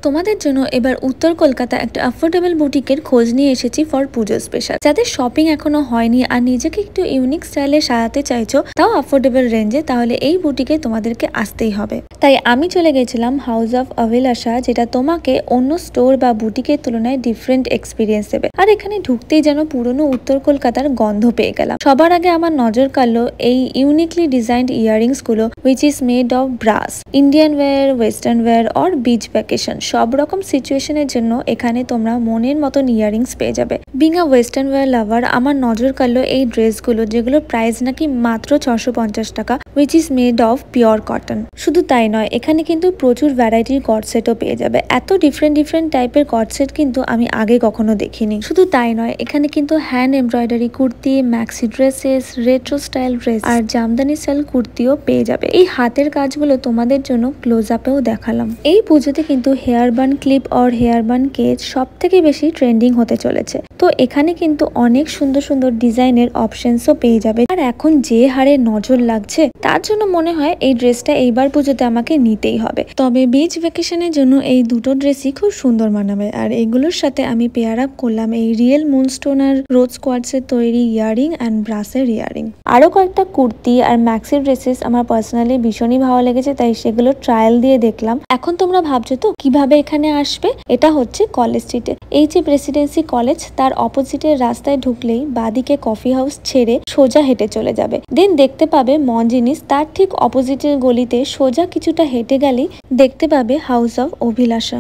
তোমাদের জন্য এবার উত্তর কলকাতা একটা অ্যাফোর্ডেবল বুটিকের খোঁজ নিয়ে এসেছি ফর পুজো স্পেশাল। যাদের শপিং এখনো হয়নি আর নিজেকে একটু ইউনিক স্টাইলে সাজাতে চাইছো, তাও অ্যাফোর্ডেবল রেঞ্জে, তাহলে এই বুটিকে তোমাদেরকে আসতেই হবে। তাই আমি চলে গেছিলাম হাউস অফ অভিলাষা, যেটা তোমাকে অন্য স্টোর বা বুটিকের তুলনায় ডিফারেন্ট এক্সপিরিয়েন্স দেবে। আর এখানে ঢুকতেই যেন পুরনো উত্তর কলকাতার গন্ধ পেয়ে গেলাম। সবার আগে আমার নজর কাড়লো এই ইউনিকলি ডিজাইনড ইয়াররিংস গুলো, which is made of brass. Indian wear, western wear আর বিচ ভ্যাকেশন সব রকম সিচুয়েশনের জন্য এখানে তোমরা মনের মতন ইয়াররিংস পেয়ে যাবে। বিং আ ওয়েস্টার্ন ওয়্যার লাভার, আমার নজর কাড়লো এই ড্রেসগুলো, যেগুলোর প্রাইস নাকি মাত্র 650 টাকা, which is made of pure cotton. শুধু তাই নয়, এখানে কিন্তু প্রচুর ভ্যারাইটির কটসেটও পেয়ে যাবে। এত ডিফারেন্ট টাইপের কটসেট কিন্তু আমি আগে কখনো দেখিনি। শুধু তাই নয়, এখানে কিন্তু hand embroidery kurti, maxi dresses, retro style dress আর জামদানি স্টাইল কুর্তিও পেয়ে যাবে। এই হাতের কাজগুলো তোমাদের জন্য ক্লোজ আপেও দেখালাম। এই পুজোতে কিন্তু হেয়ার বান ক্লিপ আর হেয়ার বান কেজ সব থেকে বেশি ট্রেন্ডিং হতে চলেছে। তো এখানে কিন্তু অনেক সুন্দর সুন্দর ডিজাইনের অপশনসও পেয়ে যাবে। আর এখন যে হারে নজর লাগছে, তার জন্য মনে হয় এই ড্রেসটা এইবার পুজোতে আমাকে নিতেই হবে। তবে বিচ ভ্যাকেশনের জন্য এই দুটো ড্রেসই খুব সুন্দর মানাবে। আর এগুলোর সাথে আমি পেয়ার আপ করলাম এই রিয়েল মুনস্টোন আর রোজ কোয়ার্টসের তৈরি ইয়ারিং অ্যান্ড ব্রাসের ইয়ারিং। আরো কয়েকটা কুর্তি আর ম্যাক্সি ড্রেসেস আমার পার্সোনালি ভীষণই ভালো লেগেছে, তাই সেগুলো ট্রায়াল দিয়ে দেখলাম। এখন তোমরা ভাবছো তো কিভাবে এখানে আসবে? এটা হচ্ছে কলেজ স্ট্রিটে। এই যে প্রেসিডেন্সি কলেজ, তার অপোজিটের রাস্তায় ঢুকলেই বাদিকে কফি হাউস ছেড়ে সোজা হেঁটে চলে যাবে। দেন দেখতে পাবে মঞ্জিনিস, তার ঠিক অপোজিটের গলিতে সোজা কিছুটা হেঁটে গেলেই দেখতে পাবে হাউস অফ অভিলাষা।